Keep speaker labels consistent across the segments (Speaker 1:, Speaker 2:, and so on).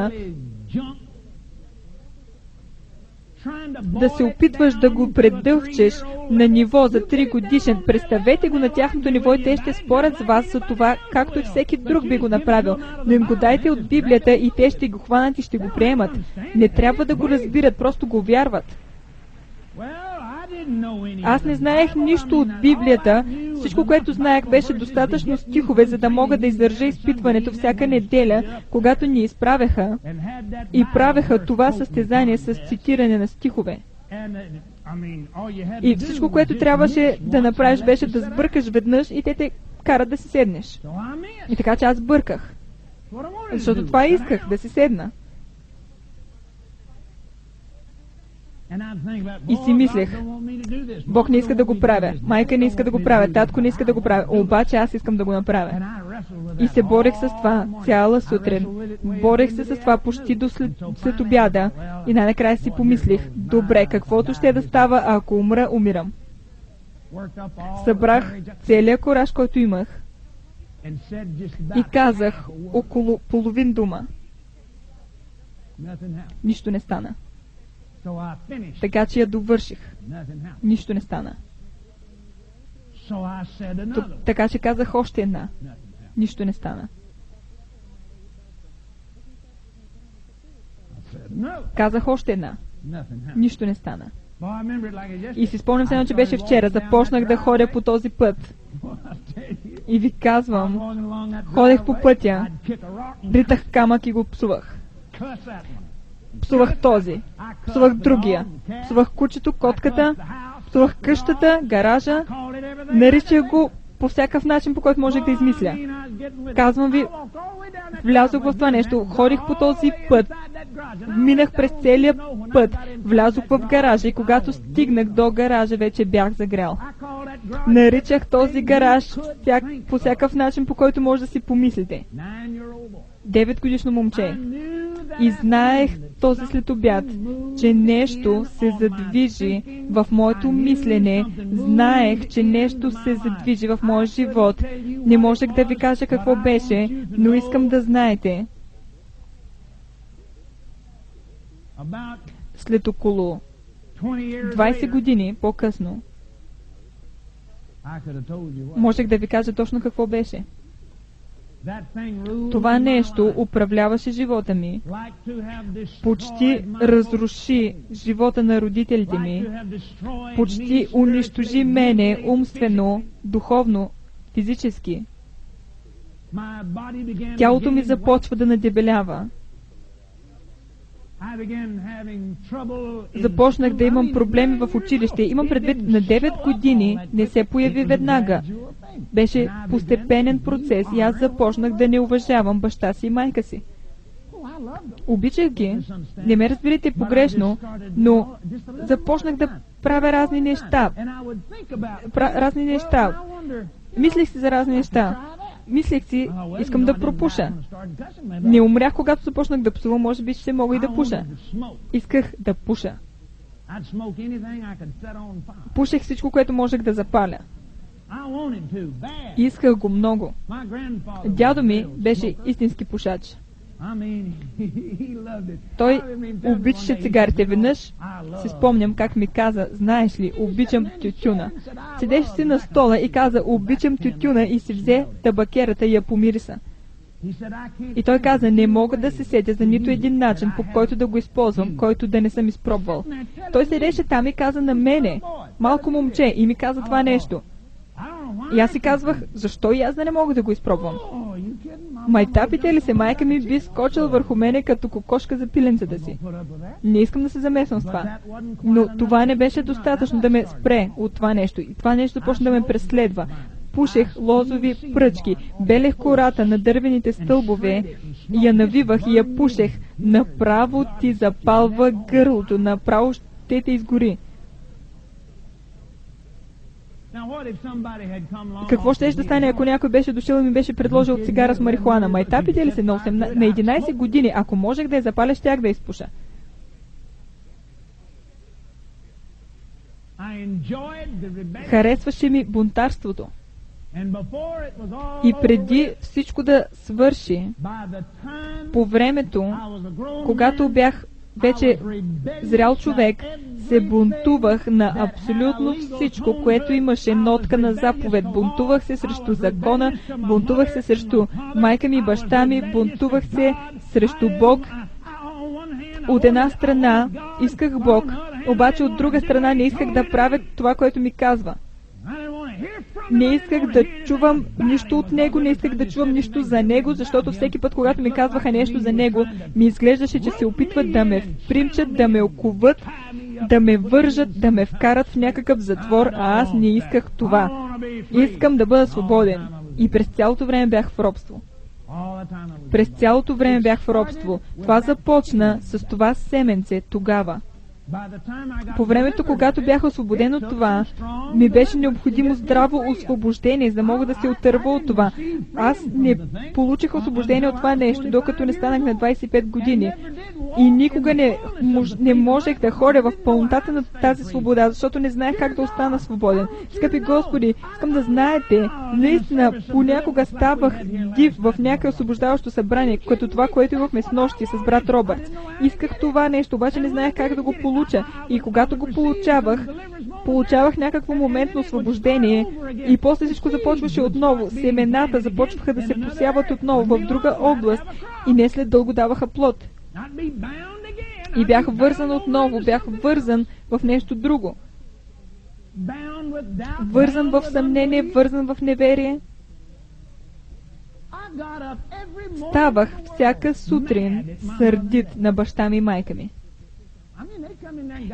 Speaker 1: година да се опитваш да го предълчеш на ниво за 3 годишен, представете го на тяхното ниво и те ще спорят с вас за това, както и всеки друг би го направил. Но им го дайте от Библията и те ще го хванат и ще го приемат. Не трябва да го разбират, просто го вярват. Аз не знаех нищо от Библията. Всичко, което знаех, беше достатъчно стихове, за да мога да издържа изпитването всяка неделя, когато ни изправяха и правеха това състезание с цитиране на стихове. И всичко, което трябваше да направиш, беше да сбъркаш веднъж и те те карат да си седнеш. И така че аз бърках. Защото това исках, да си седна. И си мислех, Бог не иска да го правя, майка не иска да го правя, татко не иска да го правя, обаче аз искам да го направя. И се борех с това цяла сутрин. Борех се с това почти до след обяда. И най-накрая си помислих, добре, каквото ще да става, а ако умра, умирам. Събрах целият кораж, който имах и казах около половин дума. Нищо не стана. Така че я довърших. Нищо не стана. Така че казах още една. Нищо не стана. Казах още една. Нищо не стана. И си спомням се, че беше вчера. Започнах да ходя по този път. И ви казвам, ходех по пътя, ритах камък и го псувах. Псувах този, псувах другия, псувах кучето, котката, псувах къщата, гаража, наричах го по всякакъв начин, по който можех да измисля. Казвам ви, влязох в това нещо, ходих по този път, минах през целия път, влязох в гаража и когато стигнах до гаража, вече бях загрял. Наричах този гараж по всякакъв начин, по който може да си помислите. 9-годишно момче. И знаех този следобед, че нещо се задвижи в моето мислене. Знаех, че нещо се задвижи в моя живот. Не можех да ви кажа какво беше, но искам да знаете. След около 20 години по-късно, можех да ви кажа точно какво беше. Това нещо управляваше живота ми. Почти разруши живота на родителите ми. Почти унищожи мене умствено, духовно, физически. Тялото ми започва да надебелява. Започнах да имам проблеми в училище. Имам предвид, на 9 години не се появи веднага. Беше постепенен процес и аз започнах да не уважавам баща си и майка си. Обичах ги. Не ме разберете погрешно, но започнах да правя разни неща. Мислех си за разни неща. Мислех си, искам да пропуша. Не умрях, когато започнах да псувам, може би ще мога и да пуша. Исках да пуша. Пушех всичко, което можех да запаля. Исках го много. Дядо ми беше истински пушач. Той обичаше цигарите. Веднъж си спомням как ми каза, знаеш ли, обичам тютюна. Седеше си на стола и каза, обичам тютюна и си взе табакерата и я помириса. И той каза, не мога да се сетя за нито един начин, по който да го използвам, който да не съм изпробвал. Той седеше там и каза на мене, малко момче, и ми каза това нещо. И аз си казвах, защо и аз да не мога да го изпробвам? Майтапите ли се, майка ми би скочил върху мене като кокошка за пиленцата си. Не искам да се замесвам с това. Но това не беше достатъчно да ме спре от това нещо. И това нещо започна да ме преследва. Пушех лозови пръчки, белех кората на дървените стълбове, я навивах и я пушех. Направо ти запалва гърлото, направо ще те изгори. Какво ще стане, ако някой беше дошъл и ми беше предложил цигара с марихуана? Майтапите ли се на 11 години? Ако можех да я запаля, щях да изпуша. Харесваше ми бунтарството. И преди всичко да свърши, по времето, когато бях вече зрял човек, се бунтувах на абсолютно всичко, което имаше нотка на заповед. Бунтувах се срещу закона, бунтувах се срещу майка ми и баща ми, бунтувах се срещу Бог. От една страна исках Бог, обаче от друга страна не исках да правя това, което ми казва. Не исках да чувам нищо от Него, не исках да чувам нищо за Него, защото всеки път, когато ми казваха нещо за Него, ми изглеждаше, че се опитват да ме впримчат, да ме окуват, да ме вържат, да ме вкарат в някакъв затвор, а аз не исках това. Искам да бъда свободен. И през цялото време бях в робство. През цялото време бях в робство. Това започна с това семенце тогава. По времето, когато бях освободен от това, ми беше необходимо здраво освобождение, за да мога да се отърва от това. Аз не получих освобождение от това нещо, докато не станах на 25 години. И никога не можех да ходя в пълнотата на тази свобода, защото не знаех как да остана свободен. Скъпи Господи, искам да знаете, наистина понякога ставах див в някакво освобождаващо събрание, като това, което имахме с нощи с брат Робъртс. Исках това нещо, обаче не знаех как да го получа. И когато го получавах някакво моментно освобождение и после всичко започваше отново. Семената започваха да се посяват отново в друга област и не след дълго даваха плод. И бях вързан отново, бях вързан в нещо друго. Вързан в съмнение, вързан в неверие. Ставах всяка сутрин сърдит на баща ми и майка ми.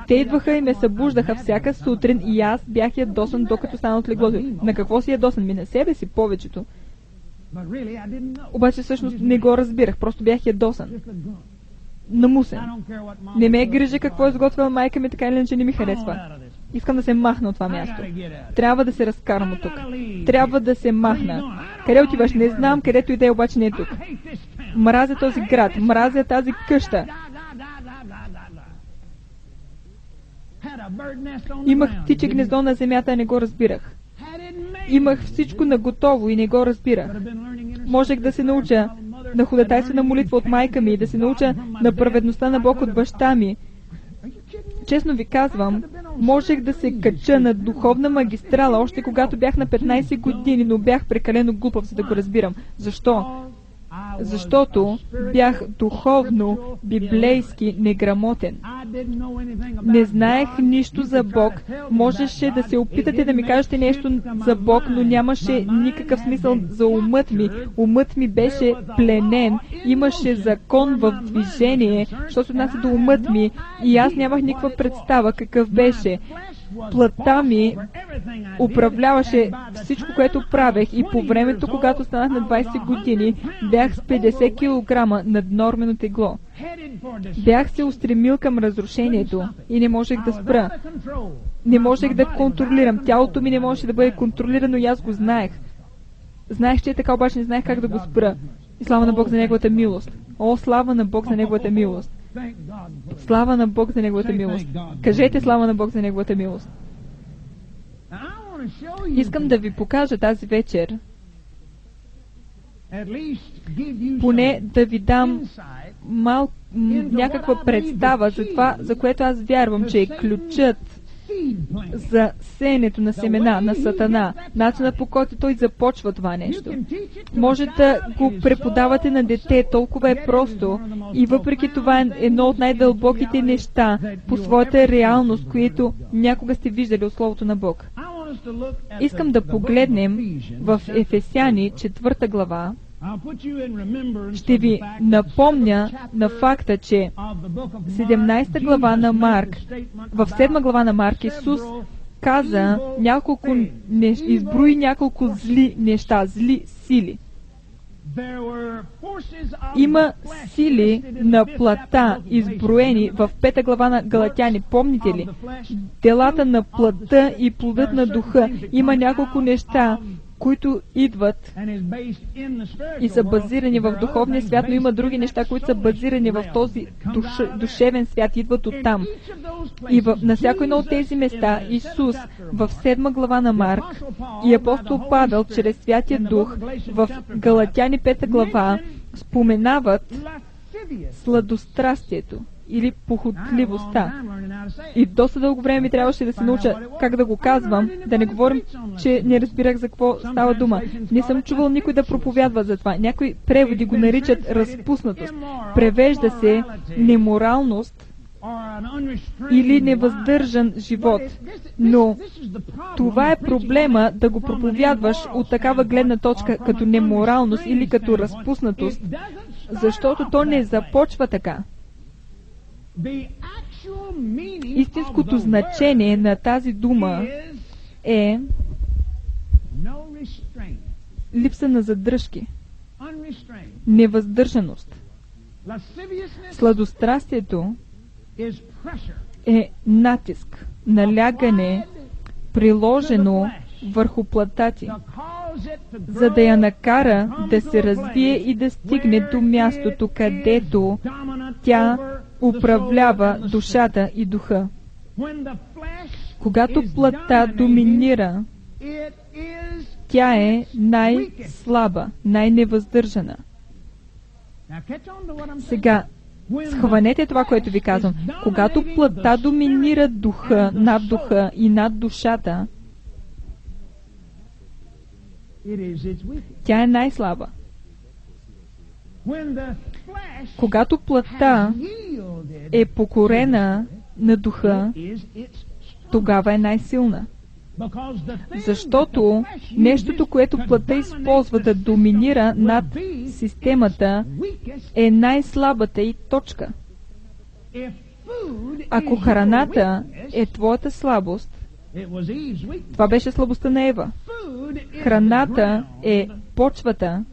Speaker 1: Те идваха и ме събуждаха всяка сутрин и аз бях ядосан, докато стана от леглото. На какво си ядосан? На себе си повечето. Обаче всъщност не го разбирах, просто бях ядосан. Намусен. Не ме грижи какво е изготвила майка ми, така или иначе не ми харесва. Искам да се махна от това място. Трябва да се разкарам от тук. Трябва да се махна. Къде отиваш? Не знам, където иде, обаче не е тук. Мразя този град, мразя тази къща. Имах птиче гнездо на земята, а не го разбирах. Имах всичко наготово и не го разбирах. Можех да се науча на ходатайствена молитва от майка ми, да се науча на праведността на Бог от баща ми. Честно ви казвам, можех да се кача на духовна магистрала, още когато бях на 15 години, но бях прекалено глупав, за да го разбирам. Защо? Защото бях духовно, библейски неграмотен. Не знаех нищо за Бог. Можеше да се опитате да ми кажете нещо за Бог, но нямаше никакъв смисъл за умът ми. Умът ми беше пленен. Имаше закон в движение, защото отнася до умът ми и аз нямах никаква представа какъв беше. Плътта ми управляваше всичко, което правех и по времето, когато станах на 20 години, бях с 50 кг наднормено тегло. Бях се устремил към разрушението и не можех да спра. Не можех да контролирам. Тялото ми не можеше да бъде контролирано и аз го знаех. Знаех, че е така, обаче не знаех как да го спра. И слава на Бог за Неговата милост. О, слава на Бог за Неговата милост. Слава на Бог за Неговата милост. Кажете слава на Бог за Неговата милост. Искам да ви покажа тази вечер, поне да ви дам някаква представа за това, за което аз вярвам, че е ключът за сеенето на семена на Сатана, начина по който той започва това нещо. Може да го преподавате на дете, толкова е просто и въпреки това е едно от най-дълбоките неща по своята реалност, които някога сте виждали от Словото на Бог. Искам да погледнем в Ефесяни 4 глава. Ще ви напомня на факта, че 17 глава на Марк, в 7 глава на Марк Исус каза изброи няколко зли неща, зли сили. Има сили на плътта, изброени в 5 глава на Галатяни. Помните ли? Делата на плътта и плодът на духа. Има няколко неща, които идват и са базирани в духовния свят, но има други неща, които са базирани в този душевен свят, идват оттам. И на всяко едно от тези места Исус в 7 глава на Марк и апостол Павел чрез Святия Дух в Галатяни 5 глава споменават сладострастието или похотливостта. И доста дълго време ми трябваше да се науча как да го казвам, да не говорим, че не разбирах за какво става дума. Не съм чувал никой да проповядва за това. Някои преводи го наричат разпуснатост. Превежда се неморалност или невъздържан живот. Но това е проблема да го проповядваш от такава гледна точка като неморалност или като разпуснатост, защото то не започва така. Истинското значение на тази дума е липса на задръжки, невъздържаност. Сладострастието е натиск, налягане, приложено върху плътта ти, за да я накара да се развие и да стигне до мястото, където тя управлява душата и духа. Когато плътта доминира, тя е най-слаба, най-невъздържана. Сега, схванете това, което ви казвам. Когато плътта доминира духа, и над душата, тя е най-слаба. Когато плътта е покорена на духа, тогава е най-силна. Защото нещото, което плътта използва да доминира над системата, е най-слабата и точка. Ако храната е твоята слабост, това беше слабостта на Ева. Храната е почвата,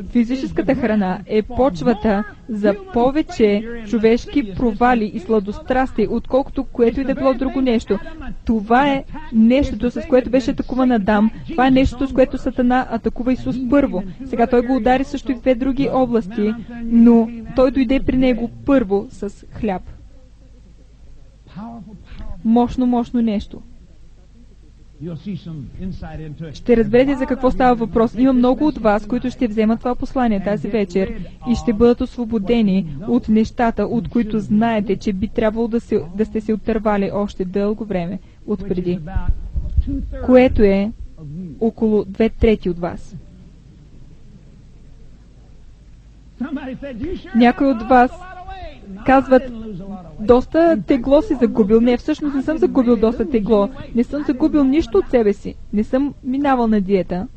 Speaker 1: физическата храна е почвата за повече човешки провали и сладострасти, отколкото което и да било друго нещо. Това е нещото, с което беше атакуван Адам. Това е нещото, с което Сатана атакува Исус първо. Сега той го удари също и в 2 други области, но той дойде при него първо с хляб. Мощно нещо. Ще разберете за какво става въпрос. Има много от вас, които ще вземат това послание тази вечер и ще бъдат освободени от нещата, от които знаете, че би трябвало да сте се отървали още дълго време отпреди, което е около 2/3 от вас. Някой от вас казват, доста тегло си загубил. Не, всъщност не съм загубил доста тегло. Не съм загубил нищо от себе си. Не съм минавал на диета.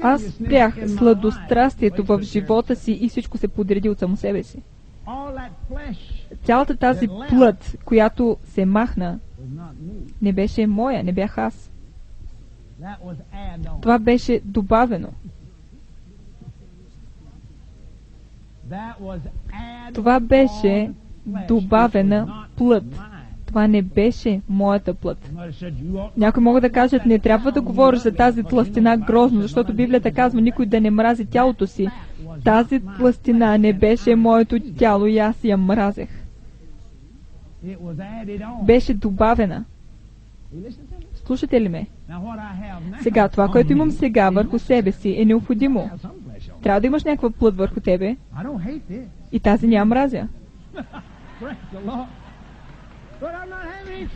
Speaker 1: Аз спрях сладострастието в живота си и всичко се подреди от само себе си. Цялата тази плът, която се махна, не беше моя, не бях аз. Това беше добавено. Това беше добавена плът. Това не беше моята плът. Някои могат да кажат, не трябва да говориш за тази тлъстина грозно, защото Библията казва никой да не мрази тялото си. Тази тлъстина не беше моето тяло и аз я мразех. Беше добавена. Слушате ли ме? Сега, това, което имам сега върху себе си, е необходимо. Трябва да имаш някаква плът върху тебе и тази няма мразя.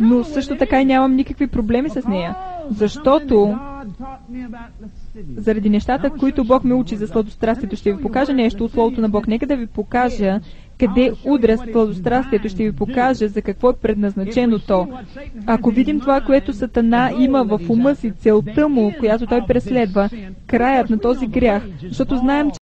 Speaker 1: Но също така и нямам никакви проблеми с нея, защото заради нещата, които Бог ме учи за сладострастието, ще ви покажа нещо от Словото на Бог. Нека да ви покажа къде удря сладострастието, ще ви покажа за какво е предназначено то. Ако видим това, което Сатана има в ума си, целта му, която той преследва, краят на този грях, защото знаем,